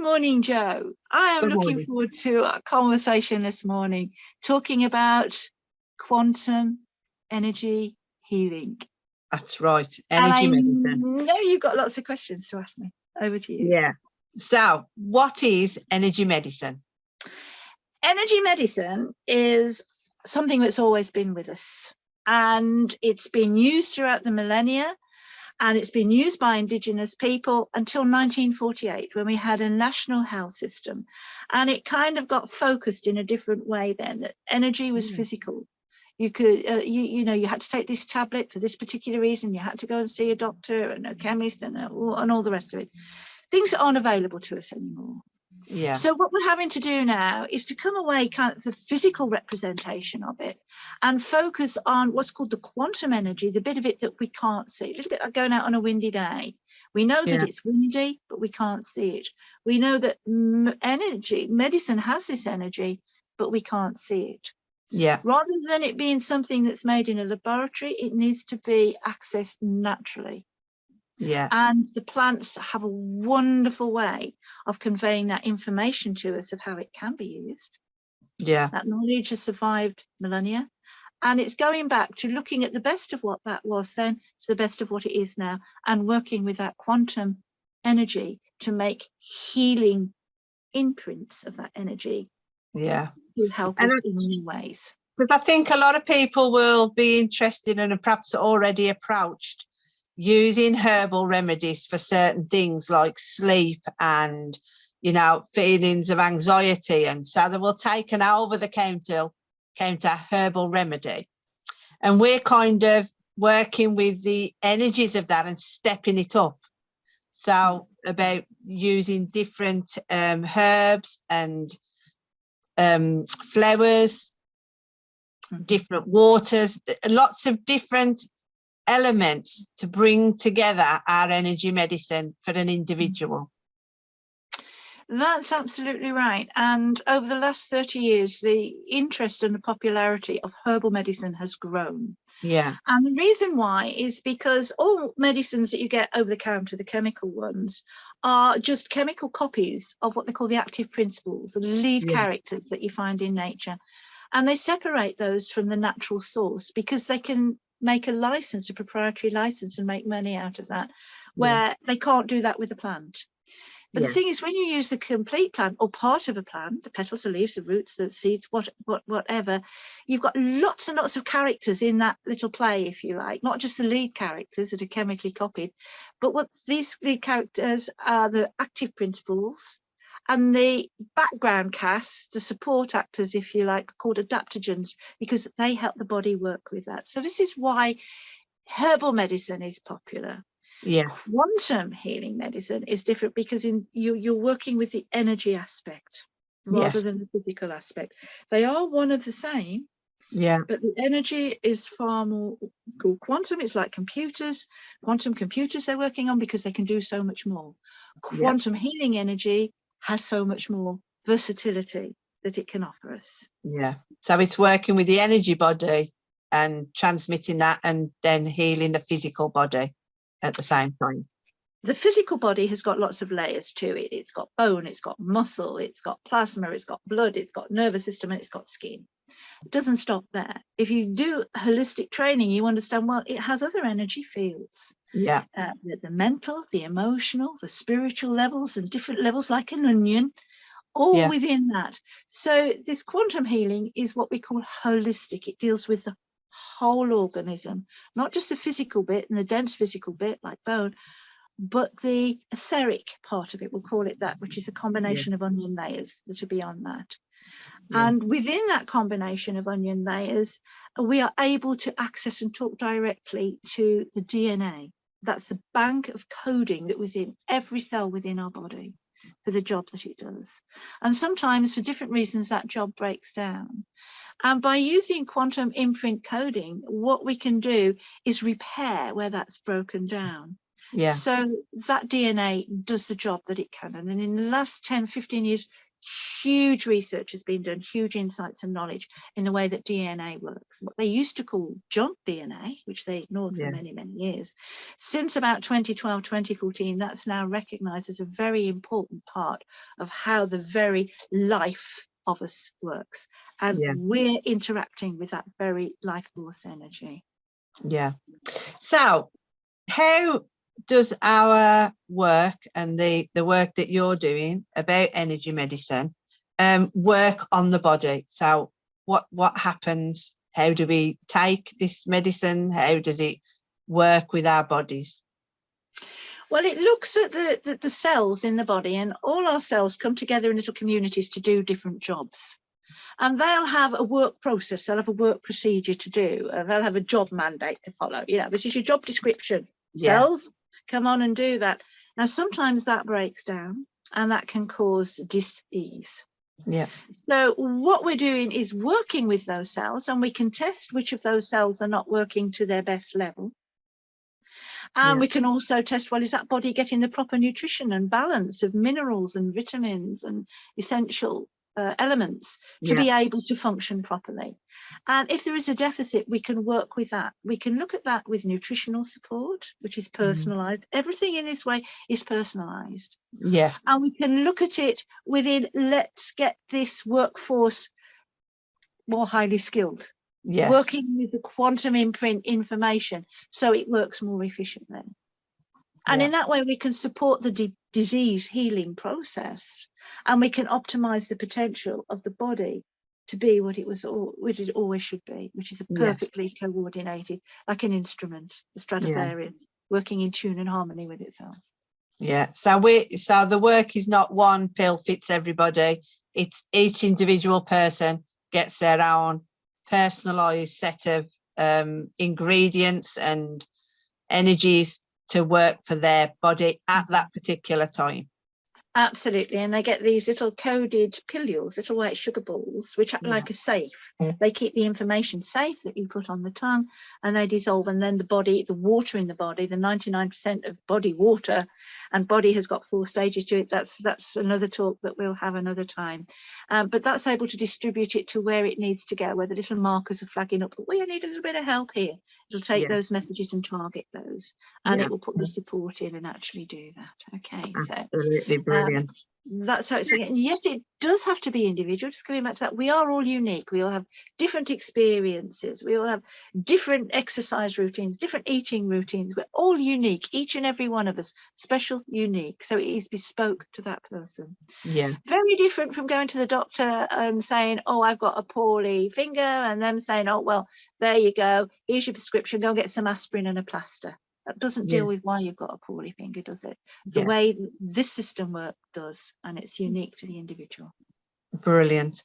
morning, Joe. I am Good looking morning. forward to our conversation this morning, talking about quantum energy healing. That's right. Energy medicine. I know you've got lots of questions to ask me. Over to you. Yeah. So what is energy medicine? Energy medicine is something that's always been with us, and it's been used throughout the millennia. And it's been used by Indigenous people until 1948, when we had a national health system. And it kind of got focused in a different way then, that energy was physical. You could, you had to take this tablet for this particular reason. You had to go and see a doctor and a chemist and all the rest of it. Things that aren't available to us anymore. Yeah. So what we're having to do now is to come away kind of the physical representation of it and focus on what's called the quantum energy, the bit of it that we can't see. A little bit like going out on a windy day. We know that it's windy, but we can't see it. We know that medicine has this energy, but we can't see it. Yeah. Rather than it being something that's made in a laboratory, it needs to be accessed naturally. Yeah. And the plants have a wonderful way of conveying that information to us of how it can be used. Yeah. That knowledge has survived millennia, and it's going back to looking at the best of what that was then to the best of what it is now, and working with that quantum energy to make healing imprints of that energy. Yeah. To help us in new ways. Because I think a lot of people will be interested and perhaps already approached using herbal remedies for certain things like sleep and, feelings of anxiety. And so they will take an over-the-counter herbal remedy. And we're kind of working with the energies of that and stepping it up. So about using different herbs and flowers, different waters, lots of different elements to bring together our energy medicine for an individual. That's absolutely right. And over the last 30 years, the interest and the popularity of herbal medicine has grown. Yeah. And the reason why is because all medicines that you get over the counter, the chemical ones, are just chemical copies of what they call the active principles, the lead characters that you find in nature. And they separate those from the natural source because they can make a proprietary license, and make money out of that, where they can't do that with a plant. But the thing is, when you use the complete plant or part of a plant, the petals, the leaves, the roots, the seeds, whatever, you've got lots and lots of characters in that little play, if you like, not just the lead characters that are chemically copied, but what these lead characters are the active principles, and the background cast, the support actors, if you like, called adaptogens, because they help the body work with that. So this is why herbal medicine is popular. Yeah. Quantum healing medicine is different because you're working with the energy aspect rather than the physical aspect. They are one of the same. Yeah. But the energy is far more called quantum. It's like computers, quantum computers they're working on because they can do so much more. Quantum healing energy has so much more versatility that it can offer us. Yeah. So it's working with the energy body and transmitting that and then healing the physical body at the same time. The physical body has got lots of layers to it. It's got bone, it's got muscle, it's got plasma, it's got blood, it's got nervous system, and it's got skin. It doesn't stop there. If you do holistic training, you understand, well, it has other energy fields. Yeah. The mental, the emotional, the spiritual levels, and different levels like an onion, all within that. So this quantum healing is what we call holistic. It deals with the whole organism, not just the physical bit and the dense physical bit like bone, but the etheric part of it, we'll call it that, which is a combination of onion layers that are beyond that. And within that combination of onion layers, we are able to access and talk directly to the DNA. That's the bank of coding that was in every cell within our body for the job that it does. And sometimes for different reasons that job breaks down. And by using quantum imprint coding, what we can do is repair where that's broken down. Yeah. So that DNA does the job that it can. And in the last 10, 15 years, huge research has been done, huge insights and knowledge in the way that DNA works. What they used to call junk DNA, which they ignored for many, many years. Since about 2012, 2014, that's now recognized as a very important part of how the very life of us works. And we're interacting with that very life force energy. Yeah. So how does our work and the work that you're doing about energy medicine work on the body? So what happens? How do we take this medicine? How does it work with our bodies? Well, it looks at the cells in the body, and all our cells come together in little communities to do different jobs. And they'll have a work process, they'll have a work procedure to do, they'll have a job mandate to follow. You know, this is your job description. Cells, come on and do that. Now, sometimes that breaks down and that can cause dis-ease. Yeah. So what we're doing is working with those cells, and we can test which of those cells are not working to their best level. And we can also test, well, is that body getting the proper nutrition and balance of minerals and vitamins and essential elements to be able to function properly. And if there is a deficit, we can work with that. We can look at that with nutritional support, which is personalized. Everything in this way is personalized. Yes. And we can look at it within, let's get this workforce more highly skilled. Yes. Working with the quantum imprint information so it works more efficiently. And in that way, we can support the disease healing process, and we can optimize the potential of the body to be what it always should be, which is a perfectly coordinated, like an instrument, the Stradivarius, working in tune and harmony with itself. Yeah. So the work is not one pill fits everybody. It's each individual person gets their own personalized set of ingredients and energies to work for their body at that particular time. Absolutely. And they get these little coded pilules, little white sugar balls, which act like a safe. They keep the information safe that you put on the tongue, and they dissolve. And then the water in the body, the 99% of body water, and body has got 4 stages to it. That's another talk that we'll have another time. But that's able to distribute it to where it needs to go, where the little markers are flagging up. But we need a little bit of help here. It'll take those messages and target those, and it will put the support in and actually do that. Okay. Absolutely brilliant. That's how it's going. And yes, it does have to be individual. Just coming back to that, we are all unique. We all have different experiences. We all have different exercise routines, different eating routines. We're all unique, each and every one of us, special, unique. So it is bespoke to that person. Yeah. Very different from going to the doctor and saying, oh, I've got a poorly finger, and them saying, oh, well, there you go. Here's your prescription. Go and get some aspirin and a plaster. That doesn't deal with why you've got a poorly finger, does it? The way this system works does, and it's unique to the individual. Brilliant.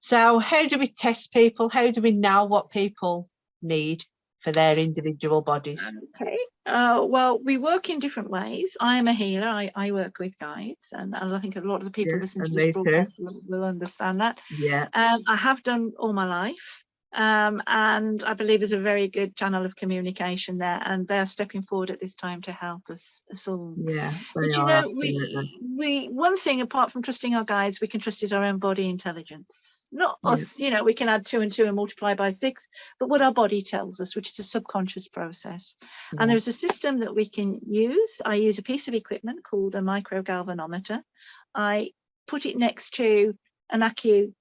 So how do we test people? How do we know what people need for their individual bodies? Okay. Well, we work in different ways. I am a healer. I work with guides, and I think a lot of the people listening to this broadcast will understand that. Yeah. I have done all my life. And I believe there's a very good channel of communication there, and they're stepping forward at this time to help us all. Yeah, but you know, we one thing apart from trusting our guides, we can trust is our own body intelligence. Not us, you know, we can add 2 and 2 and multiply by 6, but what our body tells us, which is a subconscious process. And there's a system that we can use. I use a piece of equipment called a microgalvanometer. I put it next to an acupuncture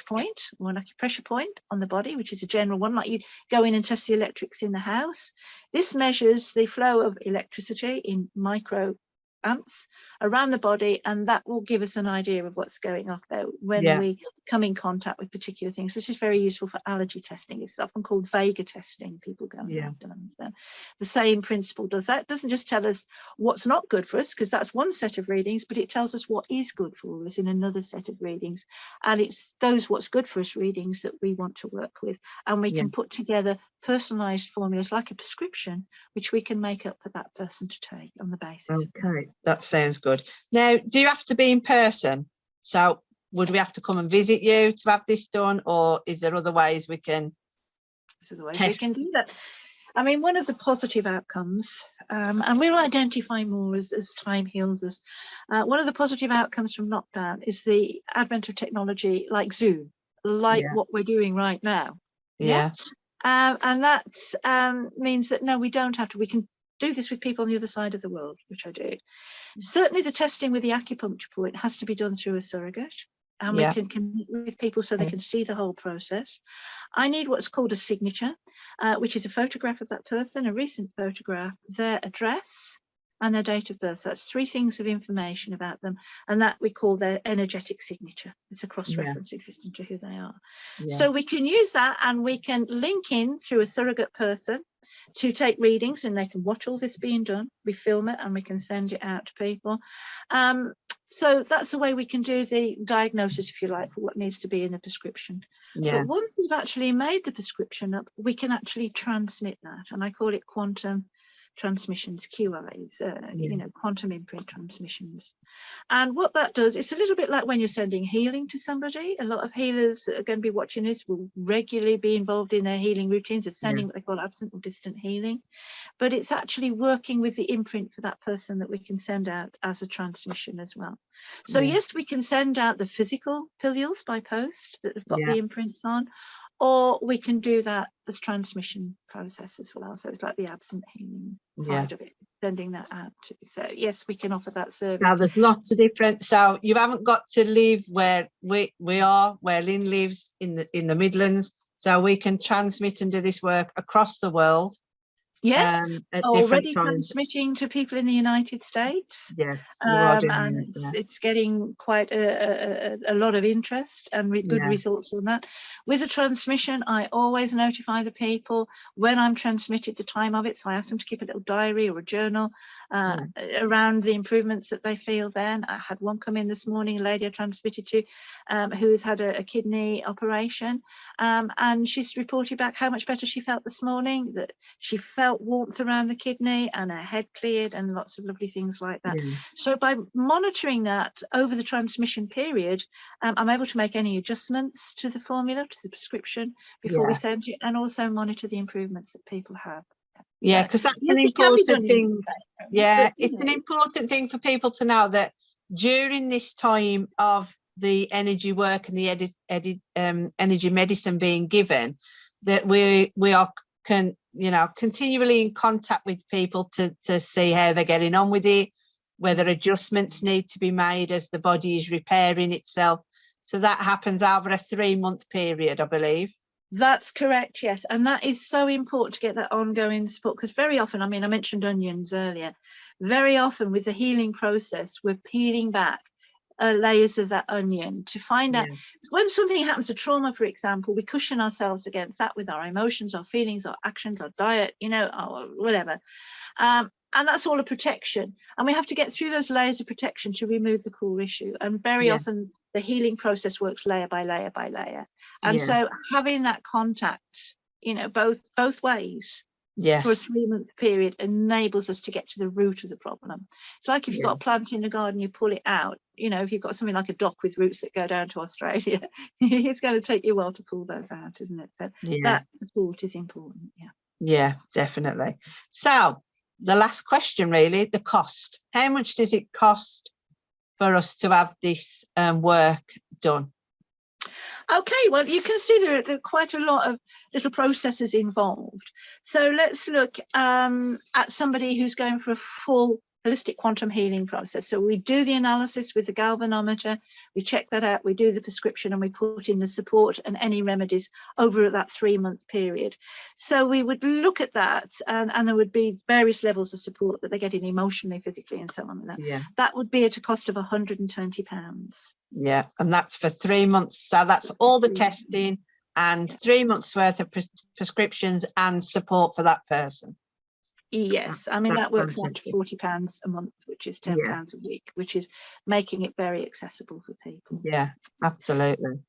point or an acupressure point on the body, which is a general one, like you go in and test the electrics in the house. This measures the flow of electricity in micro amps around the body, and that will give us an idea of what's going on there when we come in contact with particular things, which is very useful for allergy testing. It's often called Vega testing. People go and have done. The same principle does that. It doesn't just tell us what's not good for us, because that's one set of readings, but it tells us what is good for us in another set of readings, and it's those what's good for us readings that we want to work with, and we can put together personalized formulas like a prescription, which we can make up for that person to take on the basis. Okay, that sounds good. Now, do you have to be in person? So would we have to come and visit you to have this done, or is there other ways we can do that? I mean, one of the positive outcomes, and we'll identify more as time heals us, one of the positive outcomes from lockdown is the advent of technology like Zoom, like what we're doing right now. Yeah. And that means that, no, we don't have to, we can do this with people on the other side of the world, which I do. Certainly the testing with the acupuncture point has to be done through a surrogate. And we can connect with people so they can see the whole process. I need what's called a signature, which is a photograph of that person, a recent photograph, their address and their date of birth. So that's 3 things of information about them, and that we call their energetic signature. It's a cross-reference existing to who they are. So we can use that, and we can link in through a surrogate person to take readings, and they can watch all this being done. We film it and we can send it out to people. So that's the way we can do the diagnosis, if you like, for what needs to be in the prescription. But once we've actually made the prescription up, we can actually transmit that. And I call it quantum transmissions, QIs, you know, quantum imprint transmissions. And what that does, it's a little bit like when you're sending healing to somebody. A lot of healers that are going to be watching this will regularly be involved in their healing routines of sending what they call absent or distant healing. But it's actually working with the imprint for that person that we can send out as a transmission as well. So yes, we can send out the physical pilules by post that have got the imprints on, or we can do that as transmission process as well. So it's like the absent healing side of it, sending that out too. So yes, we can offer that service. Now there's lots of different, so you haven't got to live where we are, where Lynn lives in the Midlands, so we can transmit and do this work across the world. Yes, at already different times. Transmitting to people in the United States. Yes, you are doing and that, it's getting quite a lot of interest and good results on that. With a transmission, I always notify the people when I'm transmitted the time of it. So I ask them to keep a little diary or a journal around the improvements that they feel then. I had one come in this morning, a lady I transmitted to, who's had a kidney operation, and she's reported back how much better she felt this morning, that she felt warmth around the kidney and her head cleared and lots of lovely things like that. So by monitoring that over the transmission period, I'm able to make any adjustments to the formula, to the prescription before we send it, and also monitor the improvements that people have. Yeah, because that's an important thing. Yeah, it's an important thing for people to know that during this time of the energy work and the energy medicine being given, that we are continually in contact with people to see how they're getting on with it, whether adjustments need to be made as the body is repairing itself. So that happens over a 3-month period, I believe. That's correct, yes. And that is so important to get that ongoing support, because very often, I mean, I mentioned onions earlier, very often with the healing process, we're peeling back layers of that onion to find out when something happens, a trauma, for example, we cushion ourselves against that with our emotions, our feelings, our actions, our diet, you know, or whatever. And that's all a protection. And we have to get through those layers of protection to remove the core issue. And very often the healing process works layer by layer by layer. And so having that contact, you know, both ways for a 3-month period enables us to get to the root of the problem. It's like if you've got a plant in the garden, you pull it out. You know, if you've got something like a dock with roots that go down to Australia, it's going to take you a while to pull those out, isn't it? So that support is important. Yeah, definitely. So the last question, really, the cost. How much does it cost for us to have this work done? Okay, well, you can see there are quite a lot of little processes involved. So let's look at somebody who's going for a full holistic quantum healing process. So we do the analysis with the galvanometer, we check that out, we do the prescription, and we put in the support and any remedies over that 3-month period. So we would look at that, and there would be various levels of support that they're getting emotionally, physically, and so on. That would be at a cost of £120. Yeah, and that's for 3 months. So that's all the testing and 3 months worth of prescriptions and support for that person. Yes, I mean, that works out to £40 a month, which is £10 a week, which is making it very accessible for people. Yeah, absolutely.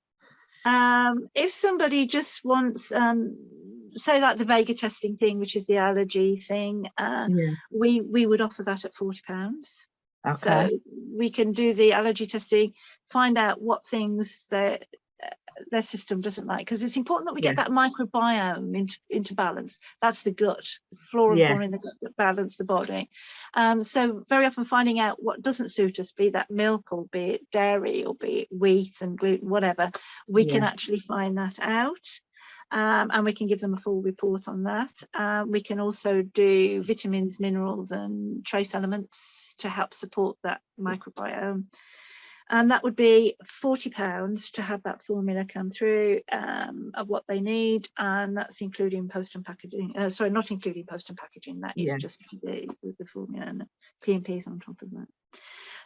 If somebody just wants, say like the Vega testing thing, which is the allergy thing, we would offer that at £40. Okay. So we can do the allergy testing, find out what things that their system doesn't like, because it's important that we get that microbiome into balance. That's the gut, the flora and fauna in the gut that balance the body. So very often finding out what doesn't suit us, be that milk or be it dairy or be it wheat and gluten, whatever, we can actually find that out. And we can give them a full report on that. We can also do vitamins, minerals and trace elements to help support that microbiome. And that would be £40 to have that formula come through of what they need, and that's including post and packaging. Sorry, not including post and packaging. That is just the formula and the P&Ps on top of that.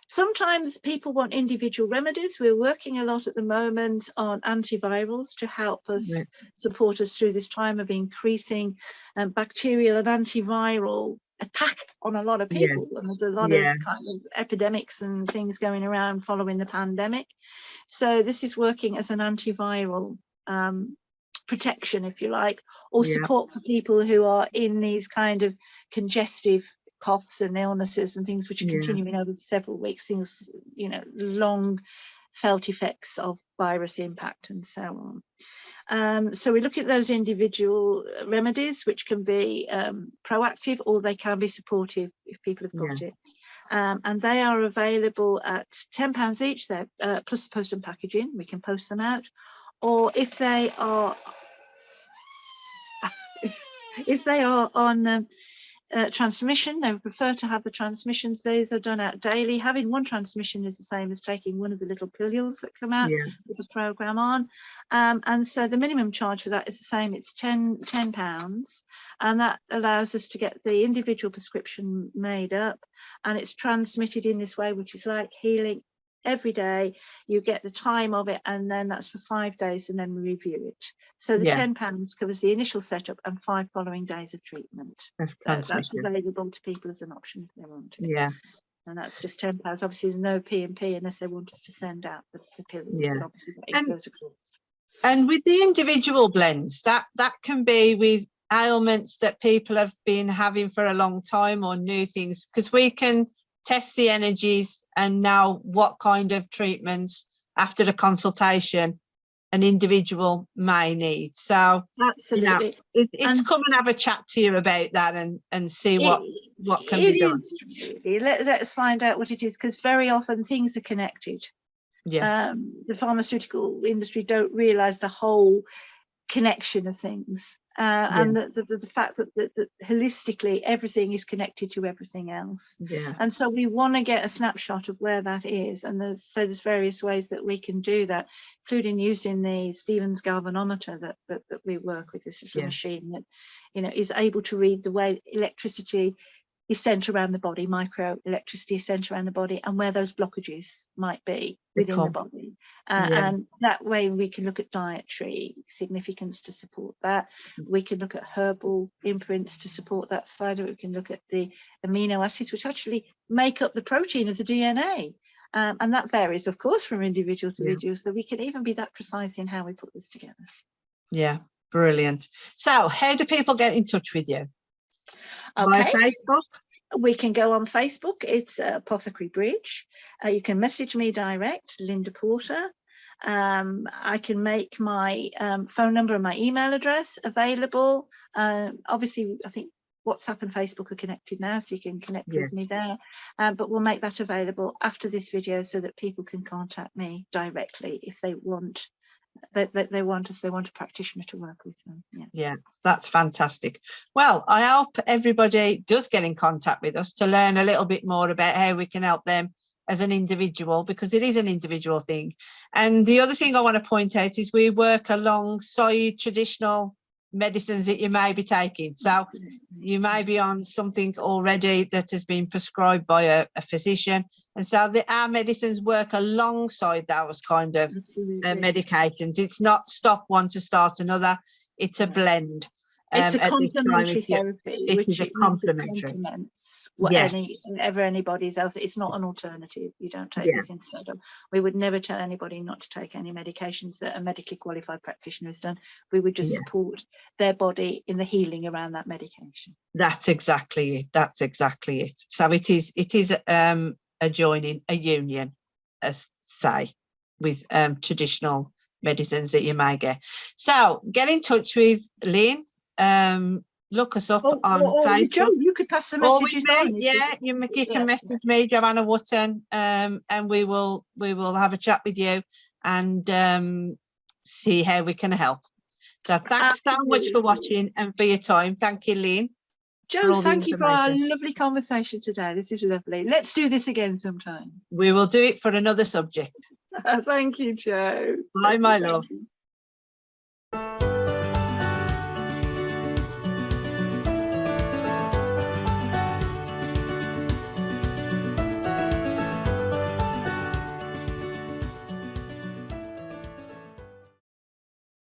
Sometimes people want individual remedies. We're working a lot at the moment on antivirals to help us support us through this time of increasing bacterial and antiviral attack on a lot of people, and there's a lot of kind of epidemics and things going around following the pandemic. So this is working as an antiviral protection, if you like, or support for people who are in these kind of congestive coughs and illnesses and things which are continuing over several weeks, things, you know, long felt effects of virus impact and so on. So we look at those individual remedies, which can be proactive or they can be supportive if people have got it. And they are available at £10 each. They're plus post and packaging. We can post them out. Or if they are on transmission, they would prefer to have the transmissions. These are done out daily. Having one transmission is the same as taking one of the little pilules that come out with the program on. And so the minimum charge for that is the same. It's £10, and that allows us to get the individual prescription made up, and it's transmitted in this way, which is like healing. Every day you get the time of it, and then that's for 5 days, and then we review it. So the £10 covers the initial setup and 5 following days of treatment. That's available to people as an option if they want it. And that's just £10. Obviously there's no P&P unless they want us to send out the pills, but obviously that goes across. And with the individual blends, that can be with ailments that people have been having for a long time or new things, because we can test the energies and know what kind of treatments after the consultation an individual may need. So absolutely, it's come and have a chat to you about that and see what can be done. Really. Let's find out what it is, because very often things are connected. The pharmaceutical industry don't realize the whole connection of things, and the fact that holistically everything is connected to everything else. And so we want to get a snapshot of where that is, and there's various ways that we can do that, including using the Stevens galvanometer that we work with. This is a machine that, you know, is able to read the way electricity is sent around the body, micro electricity is sent around the body, and where those blockages might be within the body. And that way we can look at dietary significance to support that. We can look at herbal imprints to support that side of it. We can look at the amino acids, which actually make up the protein of the DNA. And that varies, of course, from individual to individual. So we can even be that precise in how we put this together. Yeah, brilliant. So how do people get in touch with you? Okay. By Facebook? We can go on Facebook. It's Apothecary Bridge. You can message me direct, Linda Porter. I can make my phone number and my email address available. Obviously, I think WhatsApp and Facebook are connected now, so you can connect with me there. But we'll make that available after this video so that people can contact me directly if they want. They want a practitioner to work with them. Yeah, that's fantastic. Well, I hope everybody does get in contact with us to learn a little bit more about how we can help them as an individual, because it is an individual thing. And the other thing I want to point out is we work alongside traditional medicines that you may be taking. So you may be on something already that has been prescribed by a physician, and so our medicines work alongside those kind of medications. It's not stop one to start another, it's a blend. It's a complementary therapy, which complements whatever anybody's else. It's not an alternative. You don't take this instead of. We would never tell anybody not to take any medications that a medically qualified practitioner has done. We would just support their body in the healing around that medication. That's exactly it. That's exactly it. So it is a union, as say, with traditional medicines that you may get. So get in touch with Lynn. Look us up on Facebook. Joe, you could pass the Or with messages me, on. yeah, you can message me, Joanna Wotton, and we will have a chat with you and see how we can help. So thanks so much for watching and for your time. Thank you, Lynn. Joe, thank you for our lovely conversation today. This is lovely. Let's do this again sometime. We will do it for another subject. Thank you, Joe. Bye, my love.